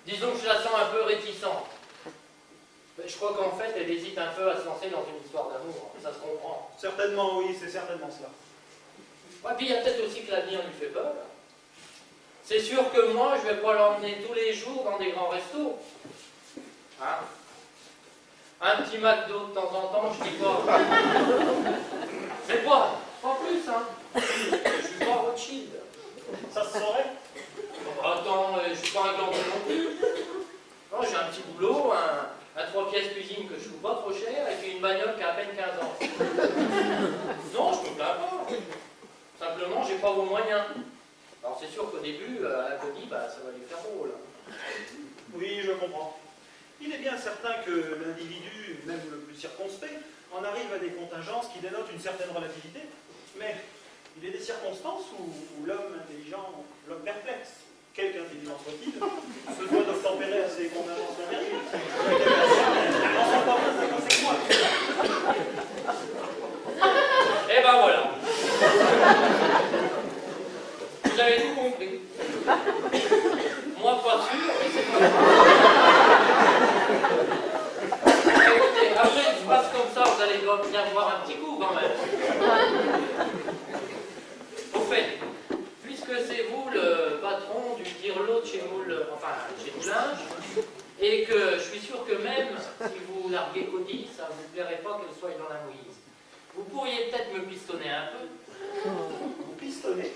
Disons que je la sens un peu réticente. Mais je crois qu'en fait, elle hésite un peu à se lancer dans une histoire d'amour. Ça se comprend. Certainement, oui, c'est certainement cela. Ouais, puis il y a peut-être aussi que l'avenir lui fait peur. C'est sûr que moi, je ne vais pas l'emmener tous les jours dans des grands restos. Hein? Un petit McDo de temps en temps, je dis pas. Mais pas plus, hein. Je suis pas Rothschild. Ça se saurait? Attends, je suis pas un glandon non plus. Non, j'ai un petit boulot, un 3 pièces cuisine que je trouve pas trop cher, et puis une bagnole qui a à peine 15 ans. Non, je me plains pas. Simplement, j'ai pas vos moyens. Alors c'est sûr qu'au début, à la Connie, bah, ça va lui faire drôle. Oui, je comprends. Il est bien certain que l'individu, même le plus circonspect, en arrive à des contingences qui dénotent une certaine relativité. Mais il est des circonstances où l'homme intelligent, l'homme perplexe, quelque intelligent soit-il, se doit d'obtempérer à ces contingences numériques. En son temps, c'est moi. Et ben voilà. Vous avez tout compris. Moi, pas sûr, mais c'est pas grave. Écoutez, après que je passe comme ça, vous allez bien boire un petit coup quand même. Au fait, puisque c'est vous le patron du Dirlo de chez Moule, enfin chez Moulinge, et que je suis sûr que même si vous larguez Cody, ça ne vous plairait pas qu'elle soit dans la mouise. Vous pourriez peut-être me pistonner un peu. Vous pistonnez?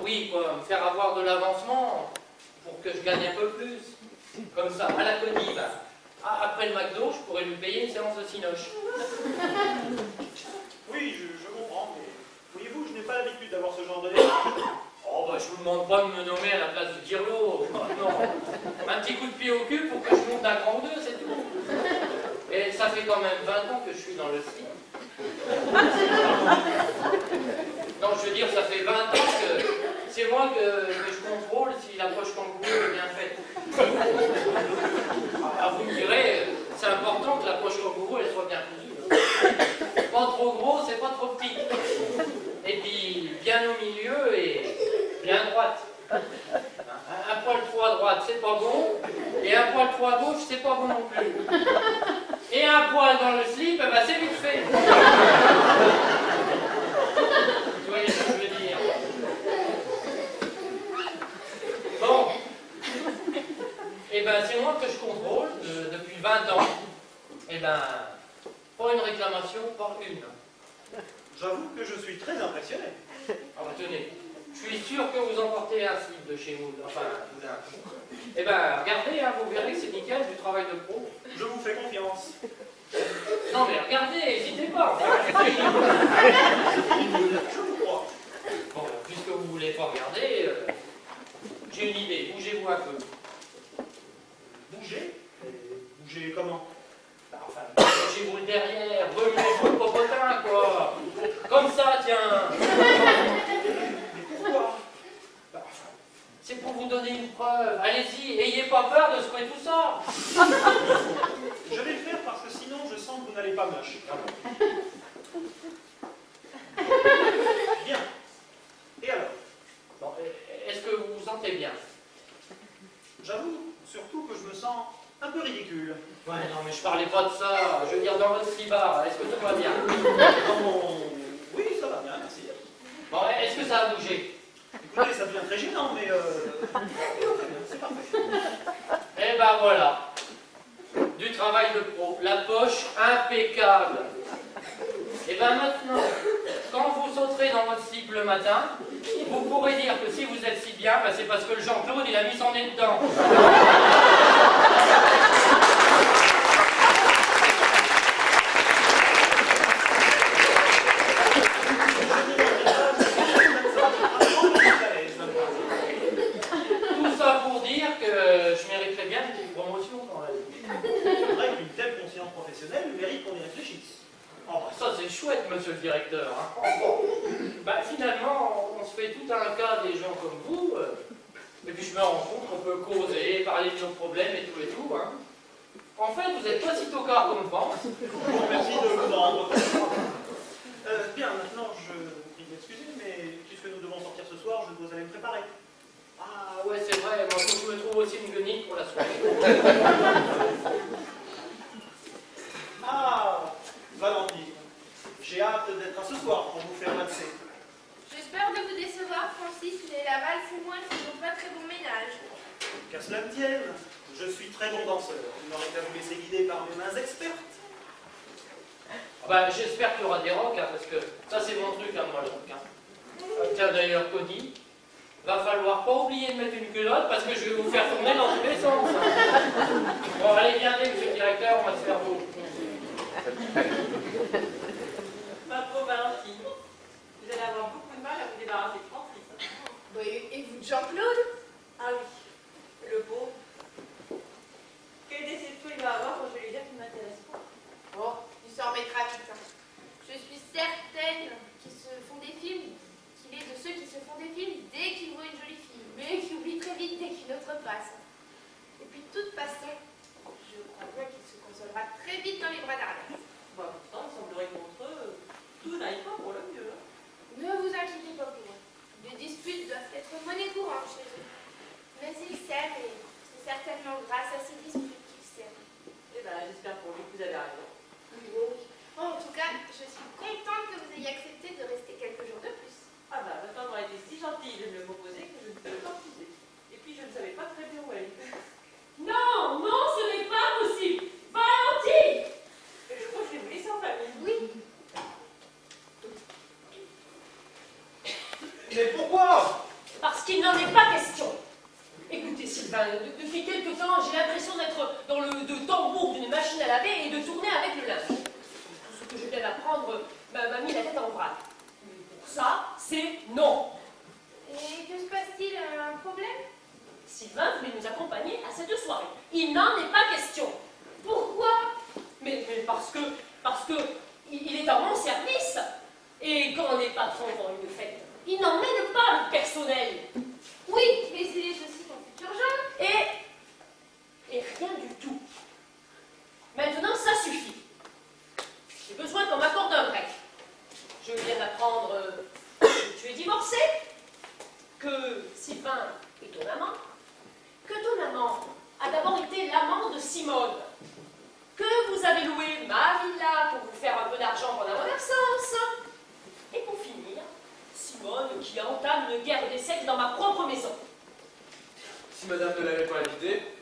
Oui, quoi, me faire avoir de l'avancement pour que je gagne un peu plus. Comme ça, à la Cody, ben, après le McDo, je pourrais lui payer une séance de cinoche. Oui, je comprends, mais voyez-vous, je n'ai pas l'habitude d'avoir ce genre de débat. Oh, bah, je vous demande pas de me nommer à la place du Dirlo. Oh, non. Un petit coup de pied au cul pour que je monte d'un cran ou deux, c'est tout. Et ça fait quand même 20 ans que je suis dans le slip. Non, je veux dire, ça fait 20 ans que c'est moi que je contrôle si l'approche kangourou est bien faite. Ah, vous me direz, c'est important que l'approche kangourou elle soit bien cousue. Pas trop gros, c'est pas trop petit. Et puis, bien au milieu et bien droite. Un poil trop à droite, c'est pas bon. Et un poil trop à gauche, c'est pas bon non plus. Et un poil dans le slip, eh ben, c'est vite fait. Vous voyez ce que je veux dire? Bon. Eh ben, c'est moi que je contrôle depuis 20 ans. Eh ben, pas une réclamation, pas une. J'avoue que je suis très impressionné. Ah bah tenez, je suis sûr que vous emportez un slip de chez vous, enfin, eh ben, regardez, hein, vous verrez que c'est nickel, du travail de pro. Je vous fais confiance. Non mais regardez, n'hésitez pas. Je vous crois. Bon, puisque vous ne voulez pas regarder, j'ai une idée, bougez-vous un peu. Bouger? Bouger comment? Bah, enfin, bougez-vous le derrière, remuez-vous le popotin, quoi. Comme ça, tiens. Mais pourquoi? Bah, enfin, c'est pour vous donner une preuve. Allez-y, ayez pas peur de secouer tout ça. Je vais le faire parce que sinon je sens que vous n'allez pas me lâcher. Bien. Et alors? Bon, est-ce que vous vous sentez bien? J'avoue surtout que je me sens un peu ridicule. Ouais, non, mais je parlais pas de ça. Je veux dire, dans votre slibard, est-ce que tout va bien? Oui, ça va bien, merci. Bon, est-ce que ça a bougé? Écoutez, ça devient très gênant, mais c'est parfait. Eh ben voilà. Du travail de pro. La poche impeccable. Et ben maintenant, quand vous sauterez dans votre slip le matin, vous pourrez dire que si vous êtes si bien, ben c'est parce que le Jean-Claude, il a mis son nez dedans. Tout ça pour dire que je mériterais bien une petite promotion quand même. C'est vrai qu'une telle conscience professionnelle mérite qu'on y réfléchisse. Oh, ça c'est chouette, monsieur le directeur. Hein. Bah, finalement, on se fait tout un cas des gens comme vous, et puis je me rends compte qu'on peut causer, parler de nos problèmes et tout. Hein. En fait, vous n'êtes pas si tocard qu'on le pense. Bon, merci de vous en rendre compte. Bien, maintenant, je vous prie de m'excuser, mais puisque nous devons sortir ce soir, je dois aller me préparer. Ah ouais, c'est vrai, moi faut que je me trouve aussi une guenille pour la soirée. Ah, Valentine, j'ai hâte d'être à ce soir pour vous faire valser. J'espère de vous décevoir, Francis, mais la valse et moi ne faisons pas très bon ménage. Qu'à cela ne tienne, je suis très bon danseur. Vous n'aurez qu'à vous laisser guider par mes mains expertes. Ah bah, j'espère qu'il y aura des rocs, hein, parce que ça c'est mon truc, hein, moi le rock. Tiens d'ailleurs, Cody, va falloir pas oublier de mettre une culotte parce que je vais vous faire tourner dans tous les sens. Bon, allez, viendez, monsieur le directeur, on va se faire beau. Ma pauvre Valentine, vous allez avoir beaucoup de mal à vous débarrasser de Francis. Oui, et vous, Jean-Claude? Ah oui, le pauvre. Quelle déception il va avoir quand je vais lui dire qu'il ne m'intéresse pas. Oh, il s'en remettra vite. Hein. Je suis certaine qu'il se font des films, qu'il est de ceux qui se font des films dès qu'ils voient une jolie fille, mais qui oublient très vite dès qu'une autre passe. Et puis de toute façon, je crois bien qu'il se consolera très vite dans les bras d'Arlette. Bah, pourtant, il semblerait qu'entre eux, tout n'aille pas pour le mieux. Hein. Ne vous inquiétez pas pour eux. Les disputes doivent être monnaie courante chez eux. Mais ils s'aiment et c'est certainement grâce à ces disputes qu'ils s'aiment. Eh ben, j'espère pour lui que vous avez raison. Oui, oui. En tout cas, je suis contente que vous ayez accepté de rester quelques jours de plus. Ah bah, votre femme aurait été si gentille de me le proposer que je ne peux pas refuser. Et puis, je ne savais pas très bien où elle était. Non, non, ce n'est pas possible. Valentine! Et je crois que je vais vous laisser en famille. Oui. Mais pourquoi? Parce qu'il n'en est pas question. Écoutez, Sylvain, depuis quelque temps, j'ai l'impression d'être dans le tambour d'une machine à laver et de tourner avec le linge. Tout ce que je viens d'apprendre m'a mis la tête en vrac. Mais pour ça, c'est non. Et que se passe-t-il? Un problème? Sylvain voulait nous accompagner à cette soirée. Il n'en est pas question. Pourquoi? Mais parce que il est à mon service. Et quand les patrons font une fête, ils n'emmènent pas le personnel. Oui, mais c'est aussi ton futur jeune. Et rien du tout. Maintenant, ça suffit. J'ai besoin qu'on m'accorde un break. Je viens d'apprendre que tu es divorcé, que Sylvain est ton amant, que ton amant a d'abord été l'amant de Simone, que vous avez loué ma villa pour vous faire un peu d'argent pendant mon absence, et pour finir, Simone qui entame une guerre des sexes dans ma propre maison. Si madame ne l'avait pas invité,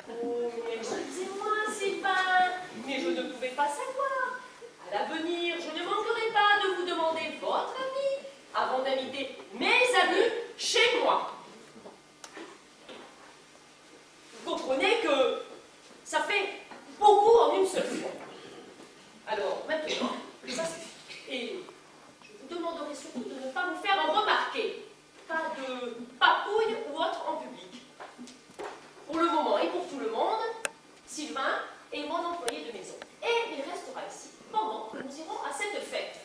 Oh, mais excusez-moi, Sylvain, mais je ne pouvais pas savoir. À l'avenir, je ne manquerai pas de vous demander votre avis avant d'inviter mes amis chez moi. Vous comprenez que ça fait beaucoup en une seule fois. Alors, maintenant, ça suffit. Et je vous demanderai surtout de ne pas vous faire remarquer. Pas de papouille ou autre en public. Pour le moment et pour tout le monde, Sylvain est mon employé de maison. Et il restera ici pendant que nous irons à cette fête.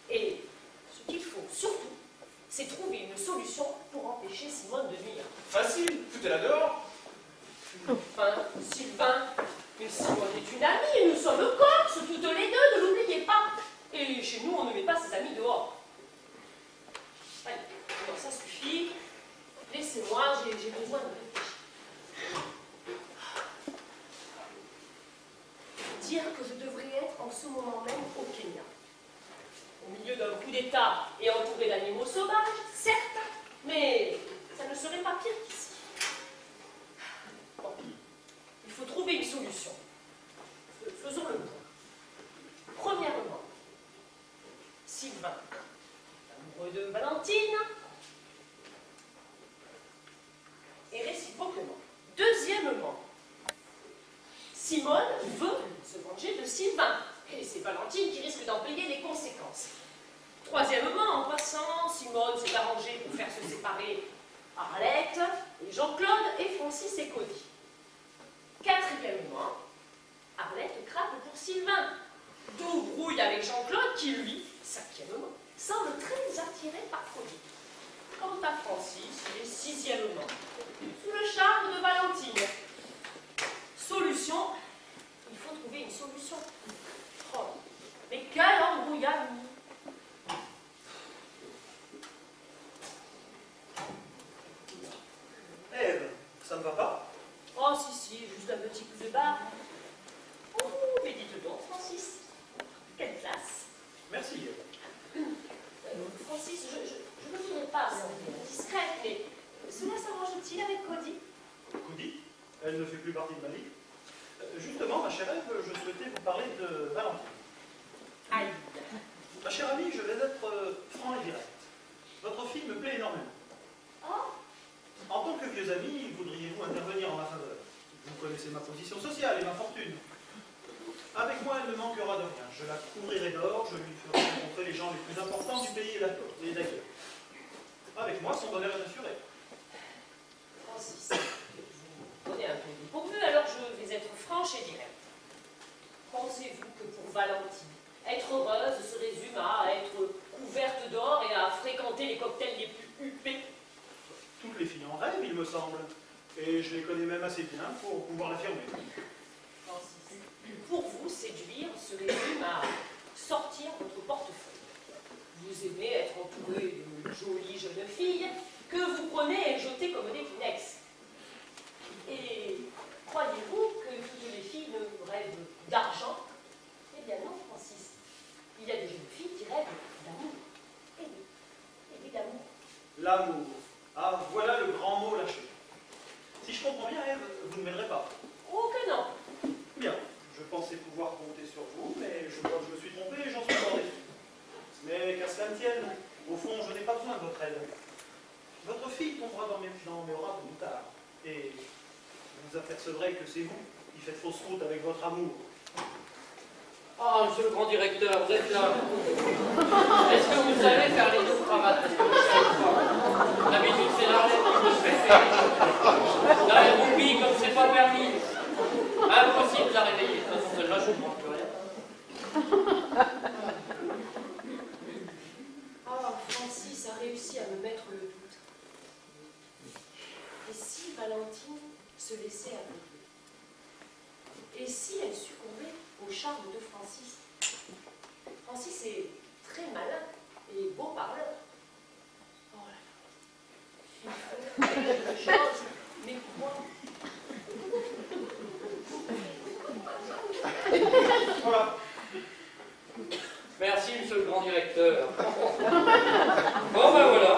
Et ce qu'il faut surtout, c'est trouver une solution pour empêcher Simone de nuire. facile, foutez-la dehors. Enfin, Sylvain, mais Simone est une amie et nous sommes corses, toutes les deux, ne l'oubliez pas. Et chez nous, on ne met pas ses amis dehors. Allez, alors ça suffit. Laissez-moi, j'ai besoin de réfléchir. Dire que je devrais être en ce moment même au Kenya. Au milieu d'un coup d'État et entouré d'animaux sauvages, certes, mais ça ne serait pas pire qu'ici. Bon, il faut trouver une solution. Faisons le point. Premièrement, Sylvain, amoureux de Valentine, et réciproquement. Deuxièmement, Simone veut se venger de Sylvain, et c'est Valentine qui risque d'en payer les conséquences. Troisièmement, en passant, Simone s'est arrangée pour faire se séparer Arlette, et Jean-Claude, et Francis et Cody. Quatrièmement, Arlette craque pour Sylvain, d'où brouille avec Jean-Claude qui, lui, cinquièmement, semble très attiré par Cody. Quant à Francis, il est sixièmement, sous le charme de Valentine. Solution, il faut trouver une solution. Oh, mais quel embrouillage! petit coup de barre. Oh, mais dites donc, Francis, quelle classe. Merci. Francis, je ne voudrais pas sembler discrète, mais cela s'arrange-t-il avec Cody? Cody, elle ne fait plus partie de ma vie. Justement, ma chère Ève, je souhaitais vous parler de Valentine. Aïe. Ma chère amie, je vais être franc et direct. Votre fille me plaît énormément. Oh, En tant que vieux ami, voudriez-vous intervenir en ma faveur? Vous connaissez ma position sociale et ma fortune. Avec moi, elle ne manquera de rien. Je la couvrirai d'or, je lui ferai rencontrer les gens les plus importants du pays et d'ailleurs. Avec moi, son bonheur est assuré. Francis, vous prenez un peu dépourvu, alors je vais être franche et directe. Pensez-vous que pour Valentine, être heureuse se résume à être couverte d'or et à fréquenter les cocktails les plus huppés? Toutes les filles en rêvent, il me semble. Et je les connais même assez bien pour pouvoir l'affirmer. Francis, pour vous, séduire se résume à sortir votre portefeuille. Vous aimez être entouré de jolies jeunes filles que vous prenez et jetez comme des Kleenex. Et croyez-vous que toutes les filles ne rêvent d'argent? Eh bien non, Francis. Il y a des jeunes filles qui rêvent d'amour. Eh oui, et oui, d'amour. L'amour. Ah, voilà le grand mot lâché. Si je comprends bien, Ève, vous ne m'aiderez pas. Oh que non. Bien, je pensais pouvoir compter sur vous, mais je crois que je me suis trompé et j'en suis encore déçu. Mais qu'à cela ne tienne, au fond, je n'ai pas besoin de votre aide. Votre fille tombera dans mes bras plus tard, et vous apercevrez que c'est vous qui faites fausse route avec votre amour. Ah, monsieur le grand directeur, vous êtes là. Est-ce que vous savez faire les deux cravates? Parce que je ne sais pas. D'habitude, c'est l'Arlette qui me fait faire. Là, elle oublie comme c'est pas permis. Impossible de la réveiller. De toute façon, celle-là, je ne comprends plus rien. Ah, Francis a réussi à me mettre le doute. Et si Valentine se laissait aveugler? Et si elle succombait au charme de Francis? Francis est très malin et beau parleur. Oh là là. Il faut quelque chose, mais quoi? Voilà. Merci, monsieur le grand directeur. Bon, ben voilà.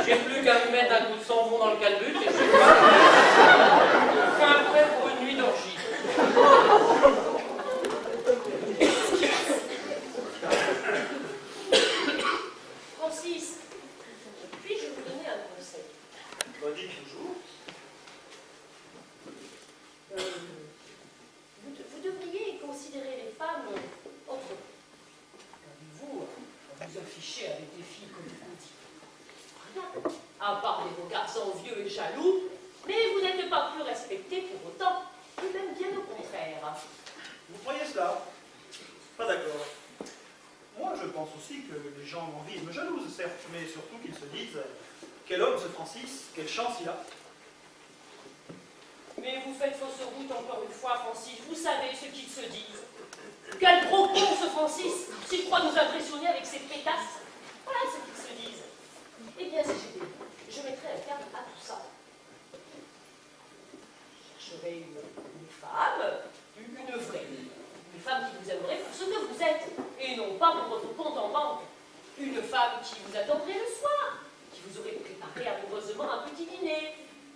J'ai plus qu'à me mettre un coup de savon dans le calbut et je suis fin prêt pour une nuit d'orgie. Francis, puis-je vous donner un conseil? Dites toujours. Vous devriez considérer les femmes autrement. Vous vous affichez avec des filles comme vous dites. Rien, à part des regards envieux et jaloux, mais vous n'êtes pas plus respecté pour autant, et même bien au contraire. Vous croyez cela? Pas d'accord. Moi, je pense aussi que les gens m'envient et me jalousent, certes, mais surtout qu'ils se disent quel homme ce Francis, quelle chance il a. Mais vous faites fausse route encore une fois, Francis, vous savez ce qu'ils se disent. Quel gros con ce Francis, s'il croit nous impressionner avec ses pétasses. Voilà ce qu'ils se disent. Eh bien, si j'étais vous, je mettrais un terme à tout ça. Je chercherais une femme, une vraie. Une femme qui vous aimerait pour ce que vous êtes, et non pas pour votre compte en banque. Une femme qui vous attendrait le soir, qui vous aurait préparé amoureusement un petit dîner.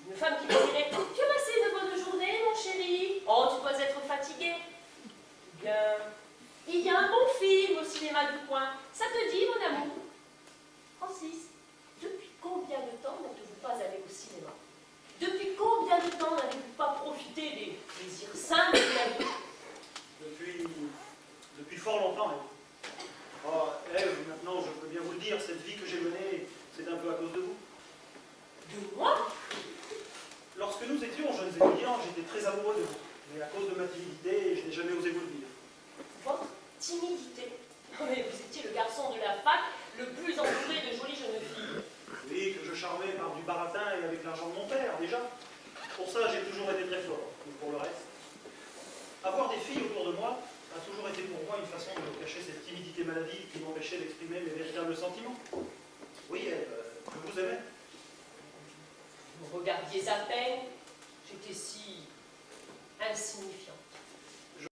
Une femme qui vous dirait « Tu as passé une bonne journée, mon chéri? Oh, tu dois être fatigué. » Bien, il y a un bon film au cinéma du coin. Ça te dit, mon amour? Francis, depuis combien de temps n'êtes-vous pas allé au cinéma? Depuis combien de temps n'avez-vous pas profité des plaisirs simples de la vie? Depuis fort longtemps, Ève. Oh, Ève, maintenant, je peux bien vous le dire, cette vie que j'ai menée, c'est un peu à cause de vous. De moi? Lorsque nous étions jeunes étudiants, j'étais très amoureux de vous. Mais à cause de ma timidité, je n'ai jamais osé vous le dire. Votre timidité? Mais vous étiez le garçon de la fac le plus entouré de jolies jeunes filles. Oui, que je charmais par du baratin et avec l'argent de mon père, déjà. Pour ça, j'ai toujours été très fort. Mais pour le reste, avoir des filles autour de moi a toujours été pour moi une façon de cacher cette timidité maladive qui m'empêchait d'exprimer mes véritables sentiments. Oui, Ève, je vous aimais. Vous regardiez à peine, j'étais si insignifiant.